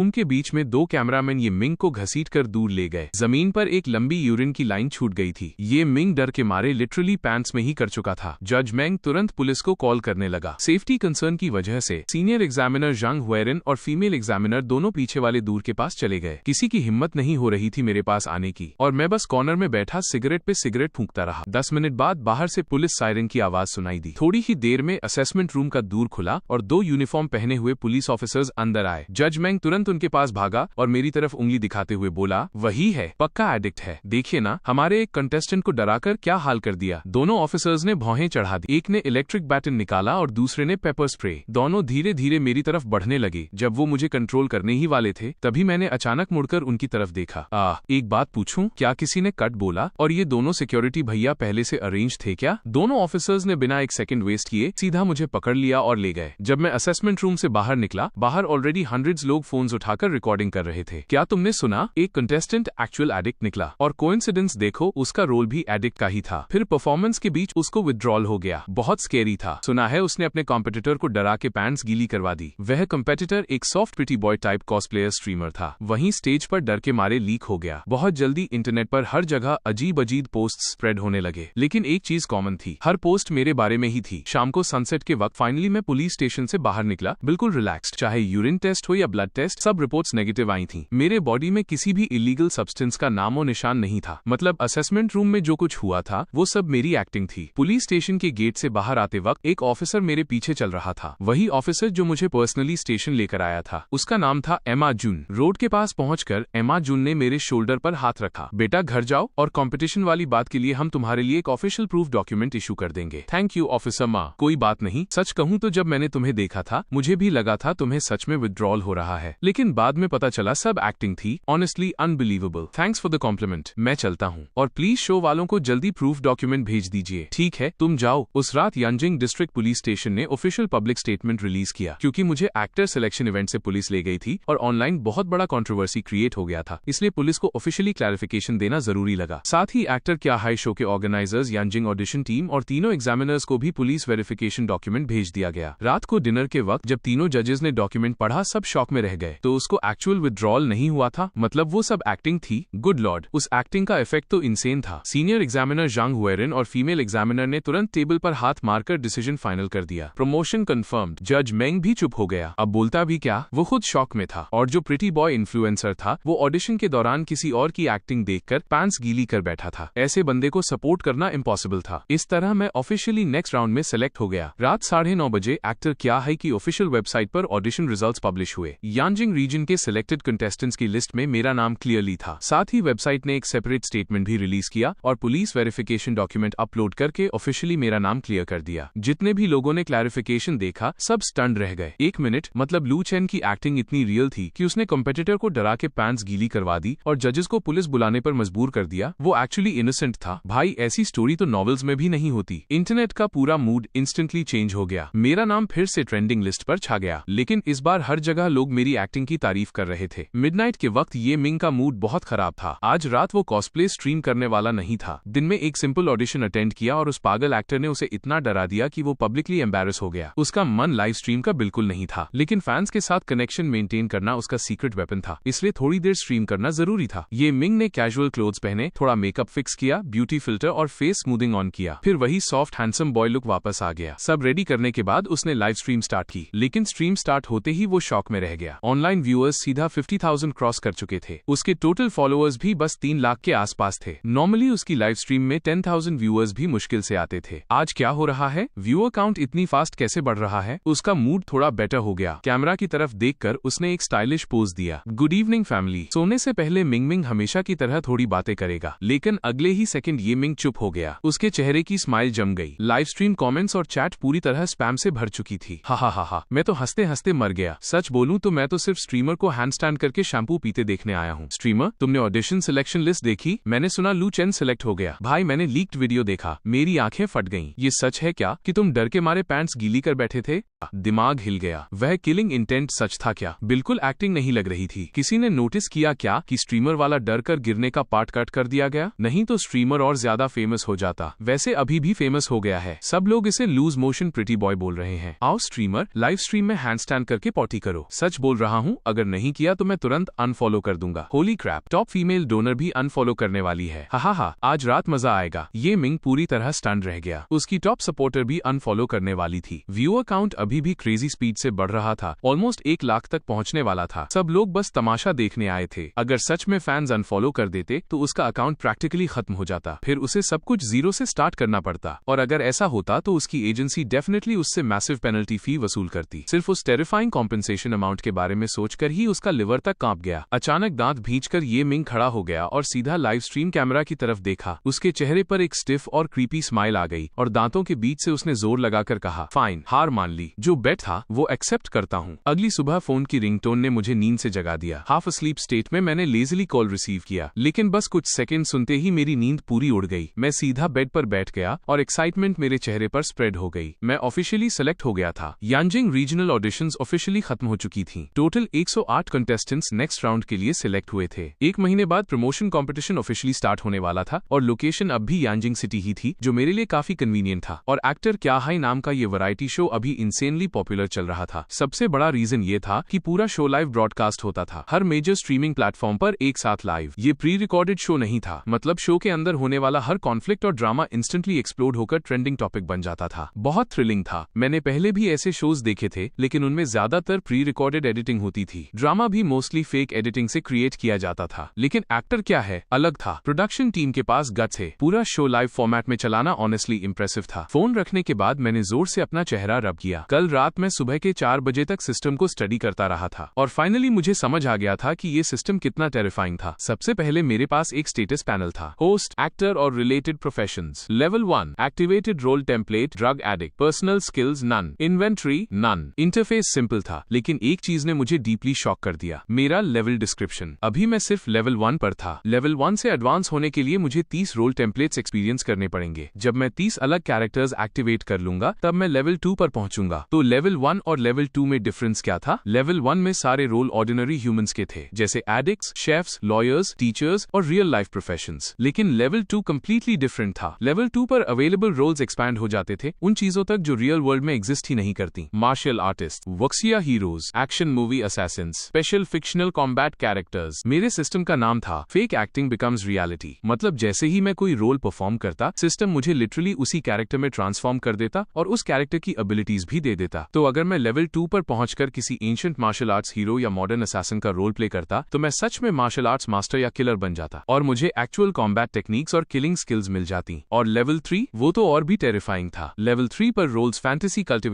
उनके बीच में दो कैमरामैन ये मिंग को घसीट कर दूर ले गए। जमीन पर एक लंबी यूरिन की लाइन छूट गई थी। ये मिंग डर के मारे लिटरली पैंट्स में ही कर चुका था। जज मेंग तुरंत पुलिस को कॉल करने लगा। सेफ्टी कंसर्न की वजह से सीनियर एग्जामिनर जांग हुएरिन और फीमेल एग्जामिनर दोनों पीछे वाले दूर के पास चले गए। किसी की हिम्मत नहीं हो रही थी मेरे पास आने की और मैं बस कॉर्नर में बैठा सिगरेट पे सिगरेट फूंकता रहा। 10 मिनट बाद बाहर से पुलिस सायरन की आवाज सुनाई दी। थोड़ी ही देर में असेसमेंट रूम का दूर खुला और दो यूनिफॉर्म पहने हुए पुलिस ऑफिसर्स अंदर आए। जज मेंग तुरंत उनके पास भागा और मेरी तरफ उंगली दिखाते हुए बोला, वही है, पक्का एडिक्ट है। देखिए ना, हमारे एक कंटेस्टेंट को डराकर क्या हाल कर दिया। दोनों ऑफिसर्स ने भौहें चढ़ा दी। एक ने इलेक्ट्रिक बैटन निकाला और दूसरे ने पेपर स्प्रे। दोनों धीरे धीरे मेरी तरफ बढ़ने लगे। जब वो मुझे कंट्रोल करने ही वाले थे तभी मैंने अचानक मुड़कर उनकी तरफ देखा। एक बात पूछूं, क्या किसी ने कट बोला? और ये दोनों सिक्योरिटी भैया पहले से अरेंज थे क्या? दोनों ऑफिसर्स ने बिना एक सेकंड वेस्ट किए सीधा मुझे पकड़ लिया और ले गए। जब मैं असेसमेंट रूम से बाहर निकला, बाहर ऑलरेडी हंड्रेड्स लोग फोन्स उठाकर रिकॉर्डिंग कर रहे थे। क्या तुमने सुना? एक कंटेस्टेंट एक्चुअल एडिक्ट निकला और कोइंसिडेंस देखो, उसका रोल भी एडिक्ट का ही था। फिर परफॉर्मेंस के बीच उसको विड्रॉल हो गया। बहुत स्केरी था। सुना है उसने अपने कॉम्पिटिटर को डरा के पैंट्स गीली करवा दी। वह कॉम्पिटिटर एक soft pretty boy type cosplayer streamer था। वहीं स्टेज पर डर के मारे लीक हो गया। बहुत जल्दी इंटरनेट पर हर जगह अजीब अजीब पोस्ट स्प्रेड होने लगे। लेकिन एक चीज कॉमन थी, हर पोस्ट मेरे बारे में ही थी। शाम को सनसेट के वक्त फाइनली मैं पुलिस स्टेशन से बाहर निकला, बिल्कुल रिलैक्स्ड। चाहे यूरिन टेस्ट हो या ब्लड टेस्ट, सब रिपोर्ट्स नेगेटिव आई थी। मेरे बॉडी में किसी भी इलीगल सब्सटेंस का नामो निशान नहीं था। मतलब असेसमेंट रूम में जो कुछ हुआ था वो सब मेरी एक्टिंग थी। पुलिस स्टेशन के गेट से बाहर आते वक्त एक ऑफिसर मेरे पीछे चल रहा था। वही ऑफिसर जो मुझे पर्सनली स्टेशन लेकर आया था। उसका नाम था एमा जून। रोड के पास पहुंचकर एमा जून ने मेरे शोल्डर पर हाथ रखा। बेटा घर जाओ और कंपटीशन वाली बात के लिए हम तुम्हारे लिए एक ऑफिशियल प्रूफ डॉक्यूमेंट इशू कर देंगे। थैंक यू ऑफिसर माँ। कोई बात नहीं। सच कहूँ तो जब मैंने तुम्हें देखा था मुझे भी लगा था तुम्हें सच में विड्रॉल हो रहा है, लेकिन बाद में पता चला सब एक्टिंग थी। Honestly unbelievable. Thanks for the compliment. मैं चलता हूँ और प्लीज शो वालों को जल्दी प्रूफ डॉक्यूमेंट भेज दीजिए। ठीक है, तुम जाओ। उस रात यांजिंग डिस्ट्रिक्ट पुलिस स्टेशन ने ऑफिशियल पब्लिक स्टेटमेंट रिलीज किया। क्योंकि मुझे एक्टर सिलेक्शन इवेंट से पुलिस ले गई थी और ऑनलाइन बहुत बड़ा कंट्रोवर्सी क्रिएट हो गया था, इसलिए पुलिस को ऑफिशियली क्लैरिफिकेशन देना जरूरी लगा। साथ ही एक्टर क्या हाई शो के ऑर्गेनाइजर्स, यांजिंग ऑडिशन टीम और तीनों एग्जामिनर्स को भी पुलिस वेरिफिकेशन डॉक्यूमेंट भेज दिया गया। रात को डिनर के वक्त जब तीनों जजेस ने डॉक्यूमेंट पढ़ा, सब शॉक में रह गए। तो उसको एक्चुअल विड्रॉल नहीं हुआ था, मतलब वो सब एक्टिंग थी। गुड लॉर्ड, उस एक्टिंग का इफेक्ट तो इंसेन था। सीनियर एग्जामिनर जांग हुएरिन और फीमेल एग्जामिनर ने तुरंत टेबल पर हाथ मारकर डिसीजन फाइनल कर दिया। Promotion confirmed. जज मेंग भी चुप हो गया। अब बोलता भी क्या, वो खुद शॉक में था। और जो प्रिटी बॉय इन्फ्लुएंसर था वो ऑडिशन के दौरान किसी और की एक्टिंग देखकर पैंट्स गीली कर बैठा था। ऐसे बंदे को सपोर्ट करना इम्पॉसिबल था। इस तरह मैं ऑफिशियली नेक्स्ट राउंड में सेलेक्ट हो गया। रात 9:30 बजे एक्टर क्या है की ऑफिशियल वेबसाइट पर ऑडिशन रिजल्ट्स पब्लिश हुए। यांजिंग रीजन के सिलेक्टेड कंटेस्टेंट्स की लिस्ट में मेरा नाम क्लियरली था। साथ ही वेबसाइट ने एक सेपरेट स्टेटमेंट भी रिलीज किया और पुलिस वेरिफिकेशन डॉक्यूमेंट अपलोड करके ऑफिशियली मेरा नाम क्लियर कर दिया। जितने भी लोगों ने क्लैरिफिकेशन देखा सब स्टन्ड रह गए। एक मिनट, मतलब लू चेन की एक्टिंग इतनी रियल थी कि उसने कॉम्पिटिटर को डरा के पैंट्स गीली करवा दी और जजेस को पुलिस बुलाने पर मजबूर कर दिया। वो एक्चुअली इनोसेंट था। भाई ऐसी स्टोरी तो नॉवेल्स में भी नहीं होती। इंटरनेट का पूरा मूड इंस्टेंटली चेंज हो गया। मेरा नाम फिर से ट्रेंडिंग लिस्ट पर छा गया, लेकिन इस बार हर जगह लोग मेरी एक्टिंग की तारीफ कर रहे थे। मिडनाइट के वक्त ये मिंग का मूड बहुत खराब था। आज रात वो कॉस्प्ले स्ट्रीम करने वाला नहीं था। दिन में एक सिंपल ऑडिशन अटेंड किया और उस पागल एक्टर ने उसे इतना डरा दिया कि वो पब्लिकली एम्बैरस हो गया। उसका मन लाइव स्ट्रीम का बिल्कुल नहीं था, लेकिन फैंस के साथ कनेक्शन मेंटेन करना उसका सीक्रेट वेपन था, इसलिए थोड़ी देर स्ट्रीम करना जरूरी था। ये मिंग ने कैजुअल क्लोथ्स पहने, थोड़ा मेकअप फिक्स किया, ब्यूटी फिल्टर और फेस स्मूथिंग ऑन किया, फिर वही सॉफ्ट हैंडसम बॉय लुक वापस आ गया। सब रेडी करने के बाद उसने लाइव स्ट्रीम स्टार्ट की, लेकिन स्ट्रीम स्टार्ट होते ही वो शॉक में रह गया। ऑनलाइन व्यूअर्स सीधा 50,000 क्रॉस कर चुके थे। उसके टोटल फॉलोअर्स भी बस 3 लाख के आसपास थे। नॉर्मली उसकी लाइव स्ट्रीम में 10,000 व्यूअर्स भी मुश्किल से आते थे। आज क्या हो रहा है? व्यूअर काउंट इतनी फास्ट कैसे बढ़ रहा है? उसका मूड थोड़ा बेटर हो गया। कैमरा की तरफ देखकर उसने एक स्टाइलिश पोज दिया। Good evening family. सोने से पहले मिंग हमेशा की तरह थोड़ी बातें करेगा, लेकिन अगले ही सेकंड ये मिंग चुप हो गया। उसके चेहरे की स्माइल जम गई। लाइव स्ट्रीम कमेंट्स और चैट पूरी तरह स्पैम से भर चुकी थी। हा। मैं तो हंसते हंसते मर गया। सच बोलूं तो मैं तो सिर्फ स्ट्रीमर को हैंड स्टैंड करके शैम्पू पीते देखने आया हूँ। स्ट्रीमर, तुमने ऑडिशन सिलेक्शन लिस्ट देखी? मैंने सुना लू चेन सिलेक्ट हो गया। भाई मैंने लीक्ड वीडियो देखा, मेरी आंखें फट गईं। ये सच है क्या कि तुम डर के मारे पैंट्स गीली कर बैठे थे? दिमाग हिल गया। वह किलिंग इंटेंट सच था क्या? बिल्कुल एक्टिंग नहीं लग रही थी। किसी ने नोटिस किया क्या कि स्ट्रीमर वाला डर कर गिरने का पार्ट कट कर दिया गया? नहीं तो स्ट्रीमर और ज्यादा फेमस हो जाता। वैसे अभी भी फेमस हो गया है। सब लोग इसे लूज मोशन प्रिटी बॉय बोल रहे हैं। आओ स्ट्रीमर, लाइव स्ट्रीम में हैंड स्टैंड करके पॉटी करो। सच बोल रहा हूँ, हूँ, अगर नहीं किया तो मैं तुरंत अनफॉलो कर दूंगा। Holy crap, top female donor भी अनफॉलो करने वाली है। हा, आज रात मजा आएगा। ये मिंग पूरी तरह स्टन रह गया। उसकी टॉप सपोर्टर भी अनफॉलो करने वाली थी। व्यूअर काउंट अभी भी क्रेजी स्पीड से बढ़ रहा था, ऑलमोस्ट 1 लाख तक पहुंचने वाला था। सब लोग बस तमाशा देखने आए थे। अगर सच में फैंस अनफॉलो कर देते तो उसका अकाउंट प्रैक्टिकली खत्म हो जाता, फिर उसे सब कुछ जीरो से स्टार्ट करना पड़ता। और अगर ऐसा होता तो उसकी एजेंसी डेफिनेटली उससे मैसिव पेनल्टी फी वसूल करती। सिर्फ उस टेरिफाइंग कॉम्पेंसेशन अमाउंट के बारे में सोचकर ही उसका लिवर तक कांप गया। अचानक दांत भींचकर ये मिंग खड़ा हो गया और सीधा लाइव स्ट्रीम कैमरा की तरफ देखा। उसके चेहरे पर एक स्टिफ और क्रीपी स्माइल आ गई और दांतों के बीच से उसने जोर लगाकर कहा, फाइन, हार मान ली। जो बेट था वो एक्सेप्ट करता हूँ। अगली सुबह फोन की रिंगटोन ने मुझे नींद से जगा दिया। हाफ अस्लीप स्टेट में मैंने लेजिली कॉल रिसीव किया, लेकिन बस कुछ सेकंड सुनते ही मेरी नींद पूरी उड़ गई। मैं सीधा बेड पर बैठ गया और एक्साइटमेंट मेरे चेहरे पर स्प्रेड हो गई। मैं ऑफिशियली सेलेक्ट हो गया था। यांजिंग रीजनल ऑडिशंस ऑफिशियली खत्म हो चुकी थी। टोटल 108 कंटेस्टेंट्स नेक्स्ट राउंड के लिए सिलेक्ट हुए थे। 1 महीने बाद प्रमोशन कंपटीशन ऑफिशियली स्टार्ट होने वाला था और लोकेशन अब भी यांजिंग सिटी ही थी, जो मेरे लिए काफी कन्वीनियंट था। और एक्टर क्या हाई नाम का ये वैरायटी शो अभी इंसेनली पॉपुलर चल रहा था। सबसे बड़ा रीजन ये था कि पूरा शो लाइव ब्रॉडकास्ट होता था, हर मेजर स्ट्रीमिंग प्लेटफॉर्म पर एक साथ लाइव। ये प्री रिकॉर्डेड शो नहीं था, मतलब शो के अंदर होने वाला हर कॉन्फ्लिक्ट और ड्रामा इंस्टेंटली एक्सप्लोड होकर ट्रेंडिंग टॉपिक बन जाता था। बहुत थ्रिलिंग था। मैंने पहले भी ऐसे शोज देखे थे, लेकिन उनमें ज्यादातर प्री रिकॉर्डेड एडिटिंग होती थी। ड्रामा भी मोस्टली फेक एडिटिंग से क्रिएट किया जाता था। लेकिन एक्टर क्या है अलग था। प्रोडक्शन टीम के पास गट्स है। पूरा शो लाइव फॉर्मेट में चलाना ऑनेस्टली इंप्रेसिव था। फोन रखने के बाद मैंने जोर से अपना चेहरा रब किया। कल रात मैं सुबह के 4 बजे तक सिस्टम को स्टडी करता रहा था और फाइनली मुझे समझ आ गया था कि ये सिस्टम कितना टेरिफाइंग था। सबसे पहले मेरे पास एक स्टेटस पैनल था। होस्ट, एक्टर और related professions. Level 1, activated role template, drug addict, personal skills none, inventory none. Interface simple था, लेकिन एक चीज ने मुझे डीपली शॉक कर दिया, मेरा लेवल डिस्क्रिप्शन। अभी मैं सिर्फ लेवल 1 पर था। लेवल 1 से एडवांस होने के लिए मुझे 30 रोल टेम्पलेट्स एक्सपीरियंस करने पड़ेंगे। जब मैं 30 अलग कैरेक्टर्स एक्टिवेट कर लूंगा तब मैं लेवल 2 पर पहुंचूंगा। तो लेवल 1 और लेवल 2 में डिफरेंस क्या था? लेवल 1 में सारे रोल ऑर्डिनरी ह्यूमंस के थे, जैसे एडिक्ट्स, शेफ्स, लॉयर्स, टीचर्स और रियल लाइफ प्रोफेशंस। लेकिन लेवल 2 कंप्लीटली डिफरेंट था। लेवल 2 पर अवेलेबल रोल्स एक्सपैंड हो जाते थे उन चीजों तक जो रियल वर्ल्ड में एग्जिस्ट ही नहीं करती। Martial artist, wuxia heroes, action movie assassins, special fictional combat characters. मेरे सिस्टम का नाम था फेक एक्टिंग बिकम्स रियलिटी। मतलब जैसे ही मैं कोई रोल परफॉर्म करता, सिस्टम मुझे लिटरली उसी कैरेक्टर में ट्रांसफॉर्म कर देता और उस कैरेक्टर की एबिलिटीज भी दे देता। तो अगर मैं लेवल 2 पर पहुंचकर किसी एंशिएंट मार्शल आर्ट्स हीरो या मॉडर्न असैसिन का रोल प्ले करता तो मैं सच में मार्शल आर्ट्स मास्टर या किलर बन जाता और मुझे एक्चुअल कॉम्बैट टेक्निक्स और किलिंग स्किल्स मिल जाती। और लेवल 3 वो तो और भी टेरिफाइंग था। लेवल 3 पर रोल्स फैंटेसी कल्टिवेट